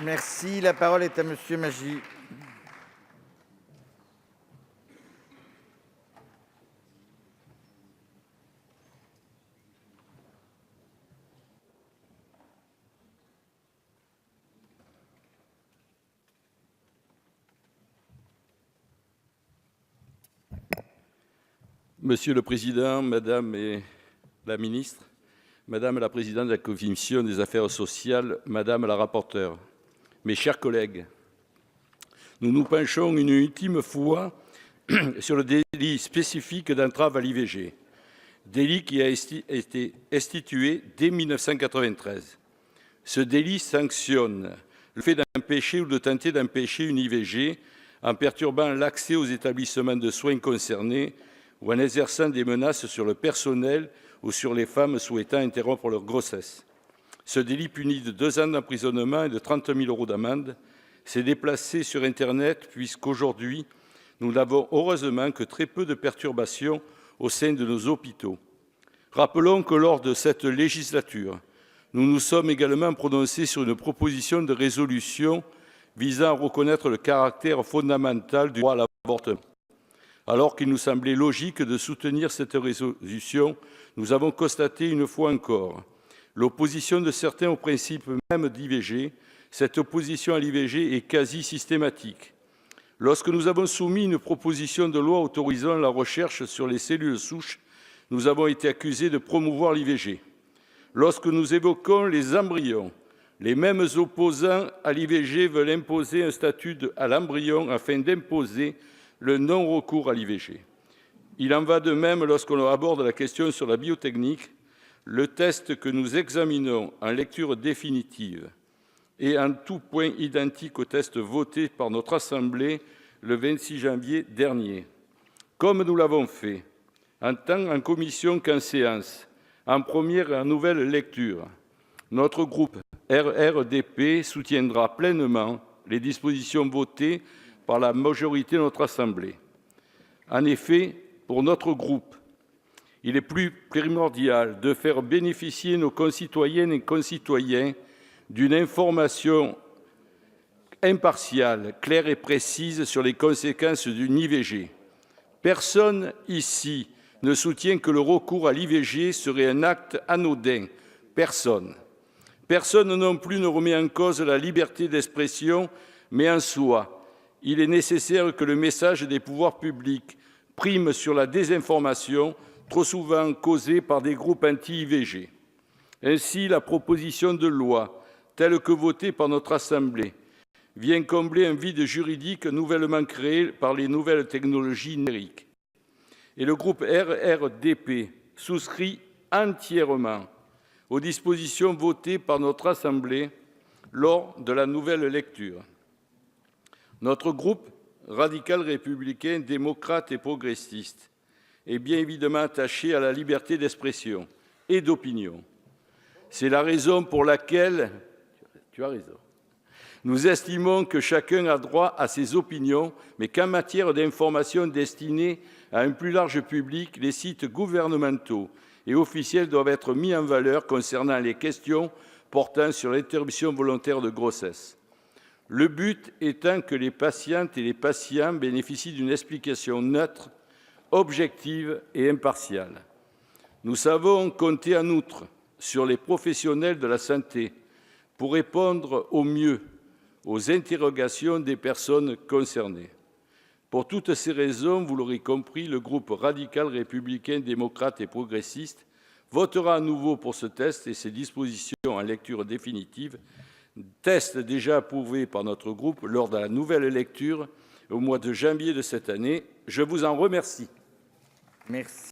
Merci. La parole est à Monsieur Magie. Monsieur le Président, Madame la Ministre, Madame la Présidente de la Commission des Affaires sociales, Madame la rapporteure, mes chers collègues, nous nous penchons une ultime fois sur le délit spécifique d'entrave à l'IVG, délit qui a été institué dès 1993. Ce délit sanctionne le fait d'empêcher ou de tenter d'empêcher une IVG en perturbant l'accès aux établissements de soins concernés ou en exerçant des menaces sur le personnel ou sur les femmes souhaitant interrompre leur grossesse. Ce délit puni de 2 ans d'emprisonnement et de 30 000 € d'amende s'est déplacé sur Internet puisqu'aujourd'hui, nous n'avons heureusement que très peu de perturbations au sein de nos hôpitaux. Rappelons que lors de cette législature, nous nous sommes également prononcés sur une proposition de résolution visant à reconnaître le caractère fondamental du droit à l'avortement. Alors qu'il nous semblait logique de soutenir cette résolution, nous avons constaté une fois encore l'opposition de certains au principe même d'IVG. Cette opposition à l'IVG est quasi systématique. Lorsque nous avons soumis une proposition de loi autorisant la recherche sur les cellules souches, nous avons été accusés de promouvoir l'IVG. Lorsque nous évoquons les embryons, les mêmes opposants à l'IVG veulent imposer un statut à l'embryon afin d'imposer le non-recours à l'IVG. Il en va de même lorsqu'on aborde la question sur la biotechnique. Le test que nous examinons en lecture définitive est en tout point identique au test voté par notre Assemblée le 26 janvier dernier. Comme nous l'avons fait, tant en commission qu'en séance, en première et en nouvelle lecture, notre groupe RRDP soutiendra pleinement les dispositions votées par la majorité de notre Assemblée. En effet, pour notre groupe, il est plus primordial de faire bénéficier nos concitoyennes et concitoyens d'une information impartiale, claire et précise sur les conséquences d'une IVG. Personne ici ne soutient que le recours à l'IVG serait un acte anodin. Personne. Personne non plus ne remet en cause la liberté d'expression, mais en soi, il est nécessaire que le message des pouvoirs publics prime sur la désinformation, trop souvent causée par des groupes anti-IVG. Ainsi, la proposition de loi, telle que votée par notre Assemblée, vient combler un vide juridique nouvellement créé par les nouvelles technologies numériques. Et le groupe RRDP souscrit entièrement aux dispositions votées par notre Assemblée lors de la nouvelle lecture. Notre groupe radical républicain, démocrate et progressiste est bien évidemment attaché à la liberté d'expression et d'opinion. C'est la raison pour laquelle, tu as raison, nous estimons que chacun a droit à ses opinions, mais qu'en matière d'information destinée à un plus large public, les sites gouvernementaux et officiels doivent être mis en valeur concernant les questions portant sur l'interruption volontaire de grossesse. Le but étant que les patientes et les patients bénéficient d'une explication neutre, objective et impartiale. Nous savons compter en outre sur les professionnels de la santé pour répondre au mieux aux interrogations des personnes concernées. Pour toutes ces raisons, vous l'aurez compris, le groupe radical républicain, démocrate et progressiste votera à nouveau pour ce texte et ses dispositions en lecture définitive, test déjà approuvé par notre groupe lors de la nouvelle lecture au mois de janvier de cette année. Je vous en remercie. Merci.